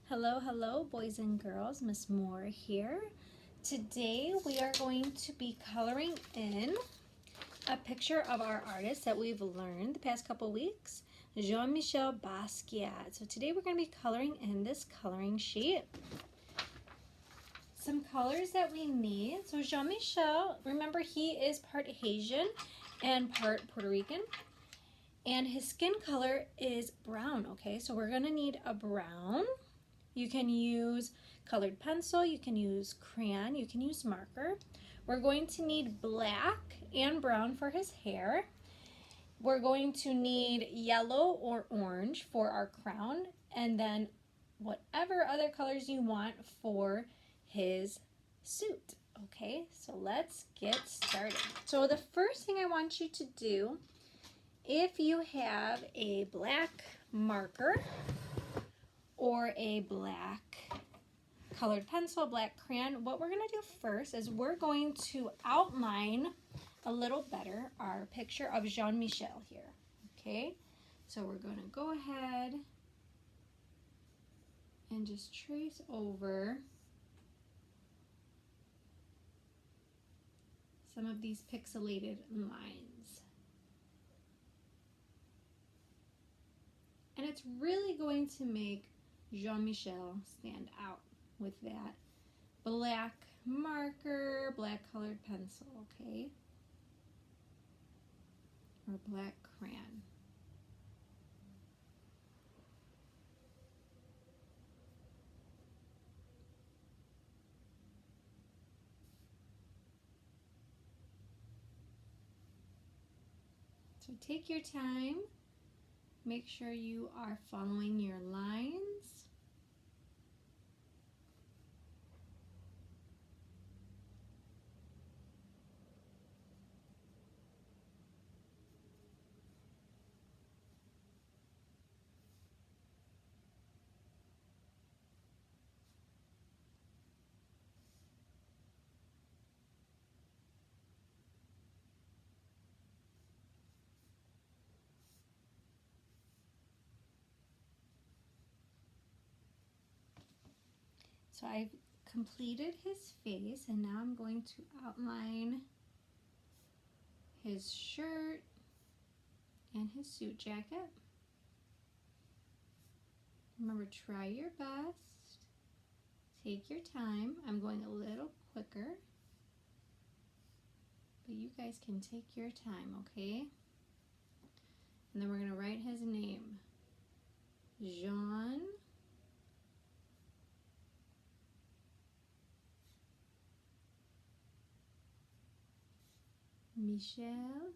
Hello, hello, boys and girls. Miss Moore here. Today we are going to be coloring in a picture of our artist that we've learned the past couple weeks, Jean-Michel Basquiat. So today we're going to be coloring in this coloring sheet. Some colors that we need. So Jean-Michel, remember he is part Haitian and part Puerto Rican. And his skin color is brown, okay? So we're going to need a brown. You can use colored pencil, you can use crayon, you can use marker. We're going to need black and brown for his hair. We're going to need yellow or orange for our crown, and then whatever other colors you want for his suit. Okay, so let's get started. So the first thing I want you to do, if you have a black marker, or a black colored pencil, black crayon, what we're going to do first is we're going to outline a little better our picture of Jean-Michel here. Okay, so we're going to go ahead and just trace over some of these pixelated lines. And it's really going to make Jean-Michel stand out with that black marker, black colored pencil, okay? Or black crayon. So take your time. Make sure you are following your lines. So I've completed his face, and now I'm going to outline his shirt and his suit jacket. Remember, try your best. Take your time. I'm going a little quicker, but you guys can take your time, okay? And then we're going to write his name. Jean Michel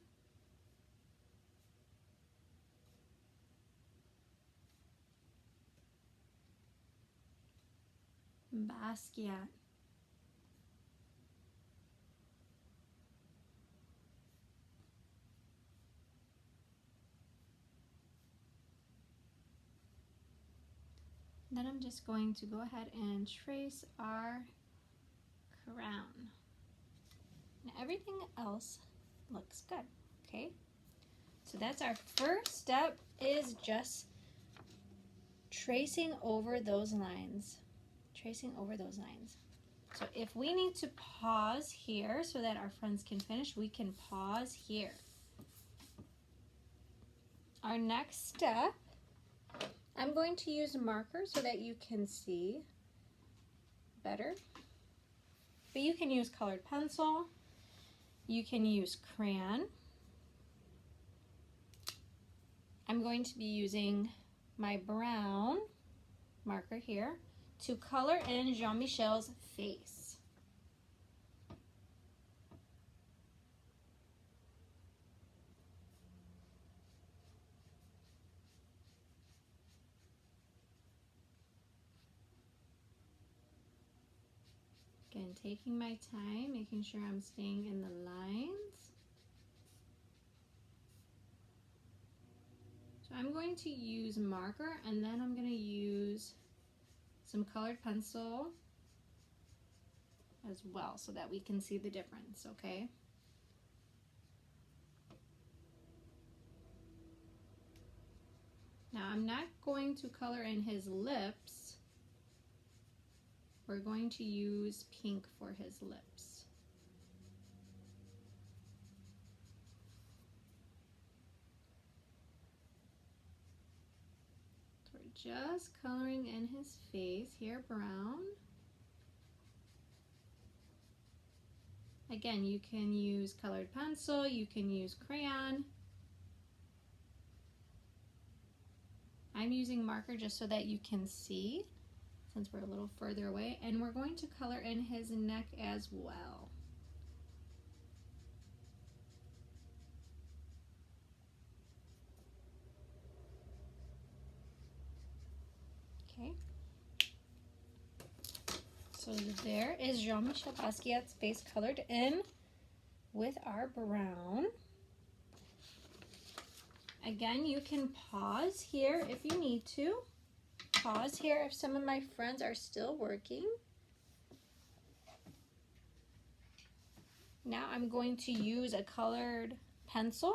Basquiat. Then I'm just going to go ahead and trace our crown. Now everything else looks good, okay? So that's our first step, is just tracing over those lines. Tracing over those lines. So if we need to pause here so that our friends can finish, we can pause here. Our next step, I'm going to use marker so that you can see better. But you can use colored pencil. You can use crayon. I'm going to be using my brown marker here to color in Jean-Michel's face. Again, taking my time, making sure I'm staying in the lines. So I'm going to use marker, and then I'm going to use some colored pencil as well so that we can see the difference, okay? Now I'm not going to color in his lips we're going to use pink for his lips. So we're just coloring in his face here, brown. Again, you can use colored pencil, you can use crayon. I'm using marker just so that you can see, since we're a little further away, and we're going to color in his neck as well. Okay. So there is Jean-Michel Basquiat's face colored in with our brown. Again, you can pause here if you need to. Pause here if some of my friends are still working. Now I'm going to use a colored pencil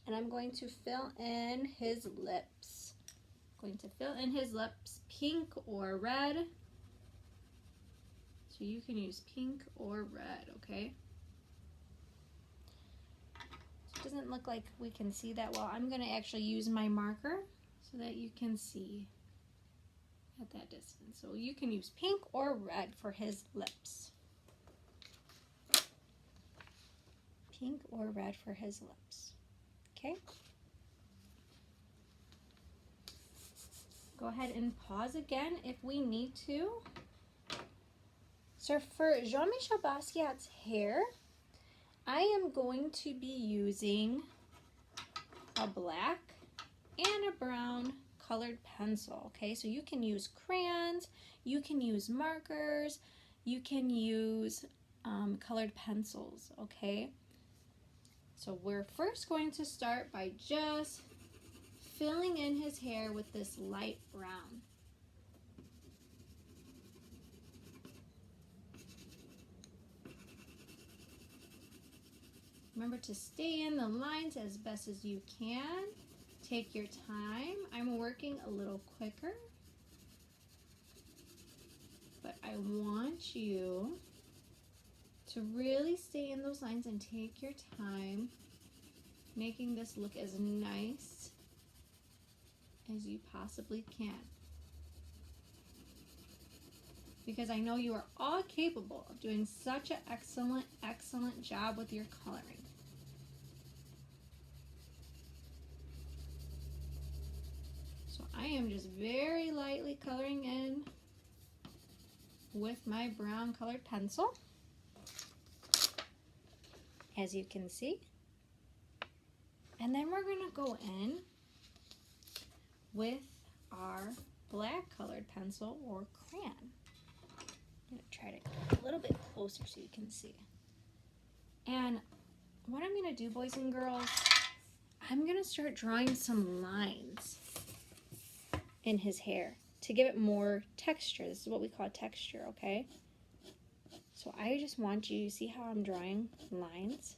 and I'm going to fill in his lips. I'm going to fill in his lips pink or red. So you can use pink or red, okay? So it doesn't look like we can see that well. I'm going to actually use my marker so that you can see at that distance. So you can use pink or red for his lips. Pink or red for his lips. Okay? Go ahead and pause again if we need to. So for Jean-Michel Basquiat's hair, I am going to be using a black and a brown colored pencil, okay? So you can use crayons, you can use markers, you can use colored pencils, okay? So we're first going to start by just filling in his hair with this light brown. Remember to stay in the lines as best as you can. Take your time. I'm working a little quicker, but I want you to really stay in those lines and take your time, making this look as nice as you possibly can. Because I know you are all capable of doing such an excellent, excellent job with your coloring. So I am just very lightly coloring in with my brown colored pencil, as you can see. And then we're going to go in with our black colored pencil or crayon. I'm going to try to get a little bit closer so you can see. And what I'm going to do, boys and girls, I'm going to start drawing some lines in his hair to give it more texture. This is what we call texture, okay? So I just want you to see how I'm drawing lines.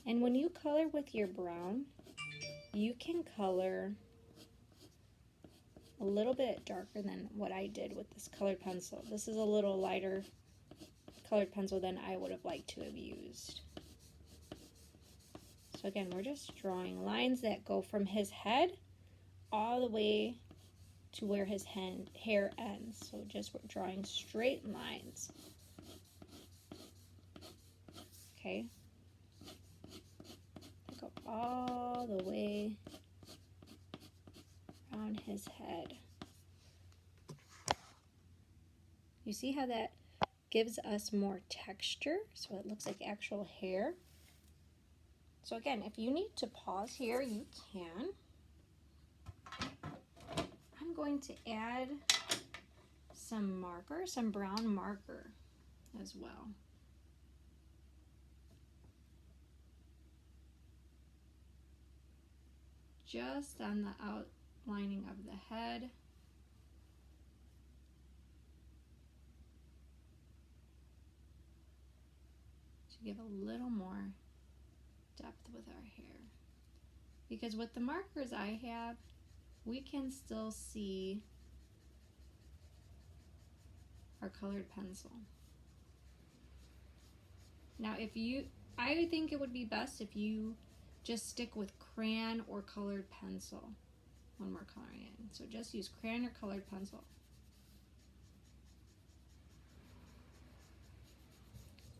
And when you color with your brown, you can color a little bit darker than what I did with this colored pencil. This is a little lighter colored pencil than I would have liked to have used. So again, we're just drawing lines that go from his head all the way to where his hair ends. So just we're drawing straight lines. Okay. Go all the way around his head. You see how that gives us more texture, so it looks like actual hair. So again, if you need to pause here, you can. I'm going to add some marker, some brown marker as well. Just on the outlining of the head. To give a little more depth with our hair. because with the markers I have, we can still see our colored pencil. Now I think it would be best if you just stick with crayon or colored pencil when we're coloring in. So just use crayon or colored pencil.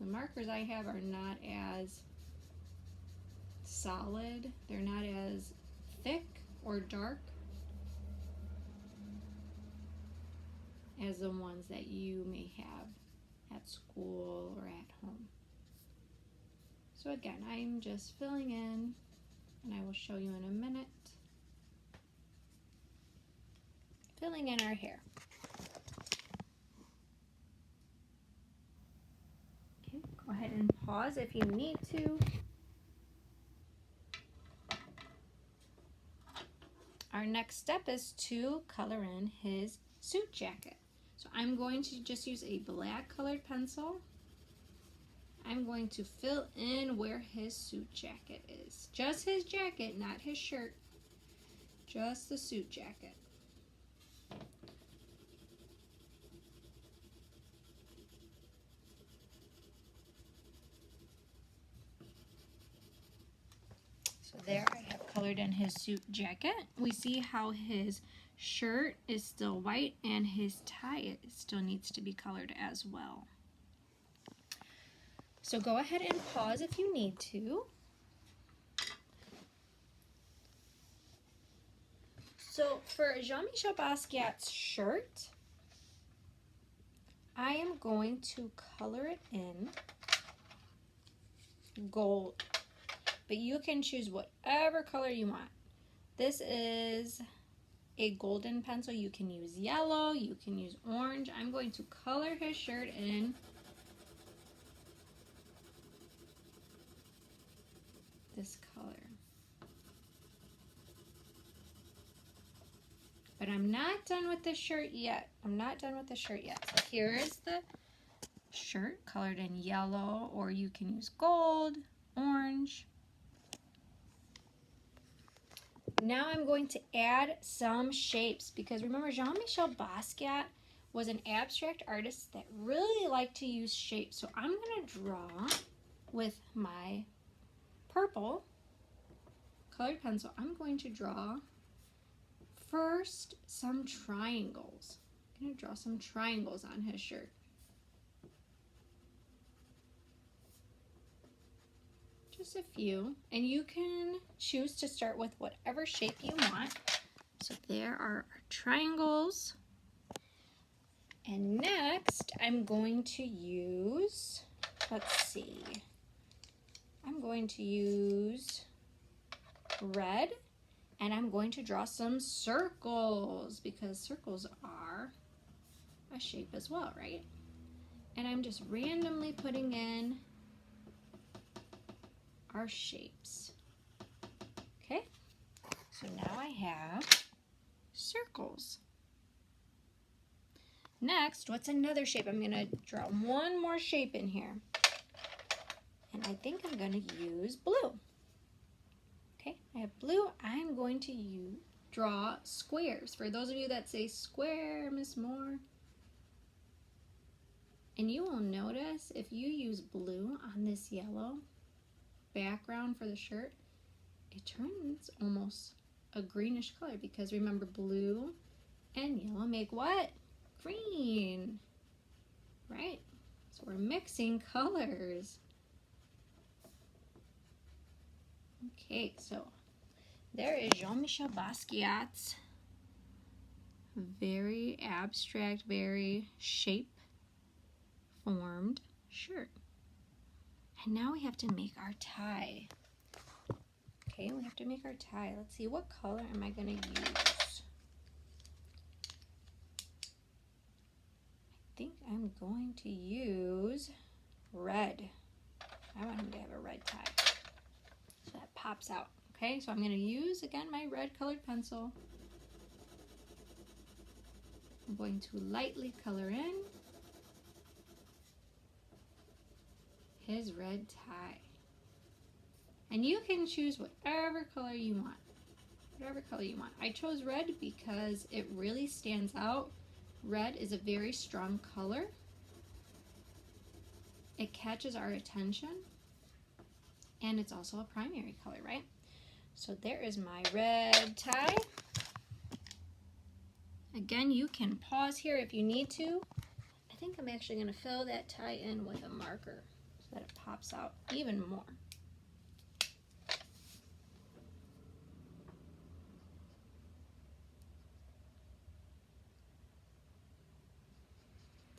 The markers I have are not as solid, they're not as thick or dark as the ones that you may have at school or at home. So again, I'm just filling in, and I will show you in a minute. Filling in our hair. Okay, go ahead and pause if you need to. Our next step is to color in his suit jacket. So I'm going to just use a black colored pencil. I'm going to fill in where his suit jacket is. Just his jacket, not his shirt. Just the suit jacket. So there I have colored in his suit jacket. We see how his shirt is still white and his tie still needs to be colored as well. So go ahead and pause if you need to. So for Jean-Michel Basquiat's shirt, I am going to color it in gold, but you can choose whatever color you want. This is a golden pencil. You can use yellow, you can use orange. I'm going to color his shirt in this color. But I'm not done with the shirt yet. So here is the shirt colored in yellow, or you can use gold, orange. Now I'm going to add some shapes, because remember, Jean-Michel Basquiat was an abstract artist that really liked to use shapes. So I'm going to draw with my purple colored pencil. I'm going to draw first some triangles. I'm going to draw some triangles on his shirt. Just a few, and you can choose to start with whatever shape you want. So there are our triangles. And next I'm going to use, I'm going to use red, and I'm going to draw some circles, because circles are a shape as well, right? And I'm just randomly putting in our shapes. Okay, so now I have circles. Next, what's another shape? I'm gonna draw one more shape in here. And I think I'm gonna use blue. Okay, I have blue. I'm going to draw squares. For those of you that say square, Miss Moore. And you will notice if you use blue on this yellow background for the shirt, it turns almost a greenish color, because remember, blue and yellow make what? Green, right? So we're mixing colors. Okay, so there is Jean-Michel Basquiat's very abstract, very shape-formed shirt. And now we have to make our tie. Okay, we have to make our tie. Let's see, what color am I going to use? I think I'm going to use red. I want him to have a red tie, so that pops out. Okay, so I'm going to use, again, my red colored pencil. I'm going to lightly color in his red tie. And you can choose whatever color you want. Whatever color you want. I chose red because it really stands out. Red is a very strong color. It catches our attention. And it's also a primary color, right? So there is my red tie. Again, you can pause here if you need to. I think I'm actually going to fill that tie in with a marker so that it pops out even more.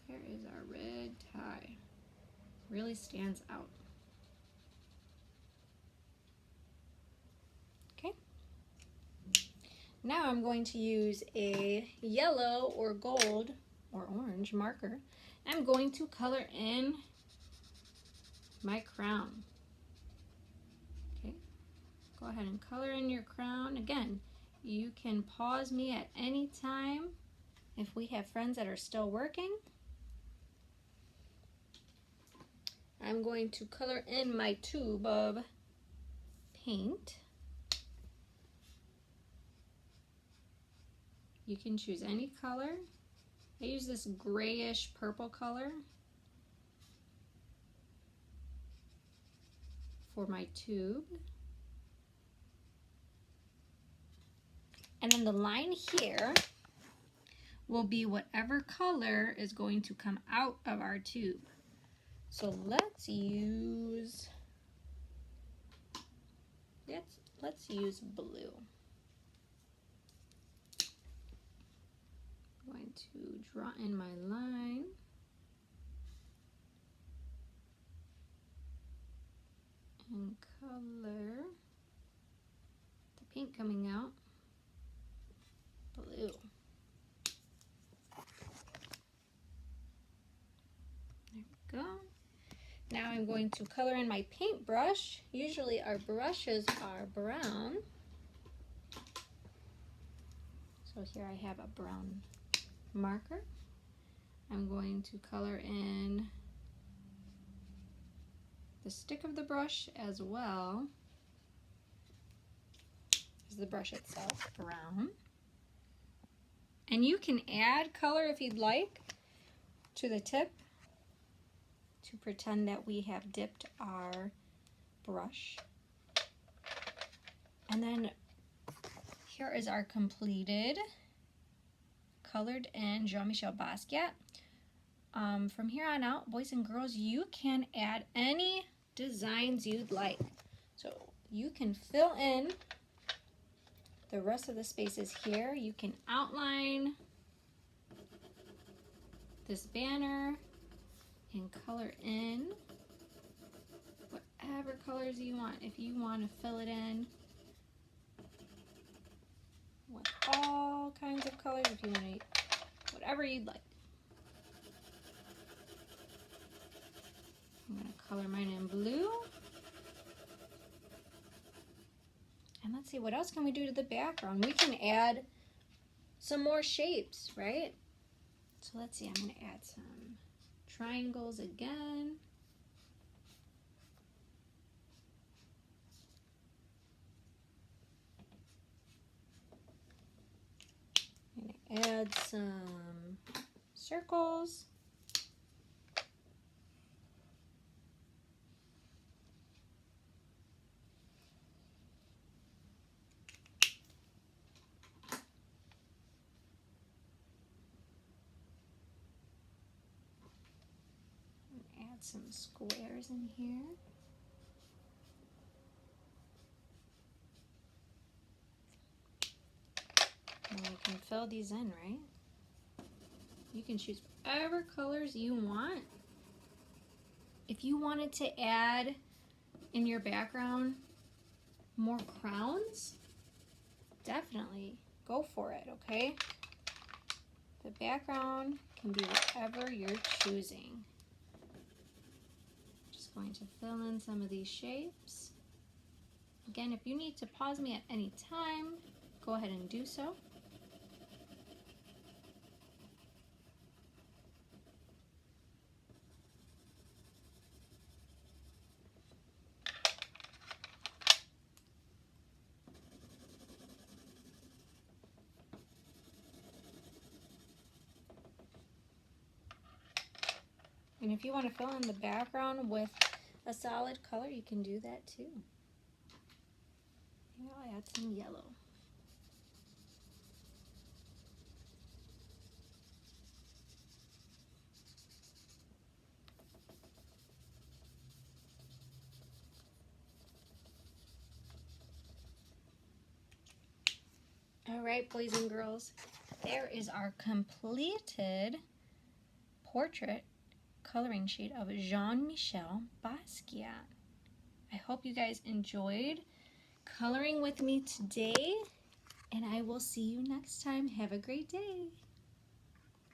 There is our red tie. Really stands out. Okay. Now I'm going to use a yellow or gold or orange marker. I'm going to color in my crown. Okay. Go ahead and color in your crown. Again, you can pause me at any time if we have friends that are still working. I'm going to color in my tube of paint. You can choose any color. I use this grayish purple color for my tube. And then the line here will be whatever color is going to come out of our tube. So let's use blue. I'm going to draw in my line. And color the paint coming out blue. There we go. Now I'm going to color in my paintbrush. Usually our brushes are brown. So here I have a brown marker. I'm going to color in the stick of the brush as well as the brush itself, brown. And you can add color if you'd like to the tip to pretend that we have dipped our brush. And then here is our completed colored in Jean-Michel Basquiat. From here on out, boys and girls, you can add any designs you'd like. So you can fill in the rest of the spaces here. You can outline this banner and color in whatever colors you want. If you want to fill it in with all kinds of colors, if you want to, whatever you'd like. I'm going to color mine in blue. And let's see, what else can we do to the background? We can add some more shapes, right? So let's see, I'm going to add some triangles again. I'm going to add some circles. Add some squares in here. And you can fill these in, right? You can choose whatever colors you want. If you wanted to add in your background more crowns, definitely go for it, okay? The background can be whatever you're choosing. Just going to fill in some of these shapes. Again, if you need to pause me at any time, go ahead and do so. And if you want to fill in the background with a solid color, you can do that too. Here, I'll add some yellow. All right, boys and girls, there is our completed portrait coloring sheet of Jean-Michel Basquiat. I hope you guys enjoyed coloring with me today, and I will see you next time. Have a great day.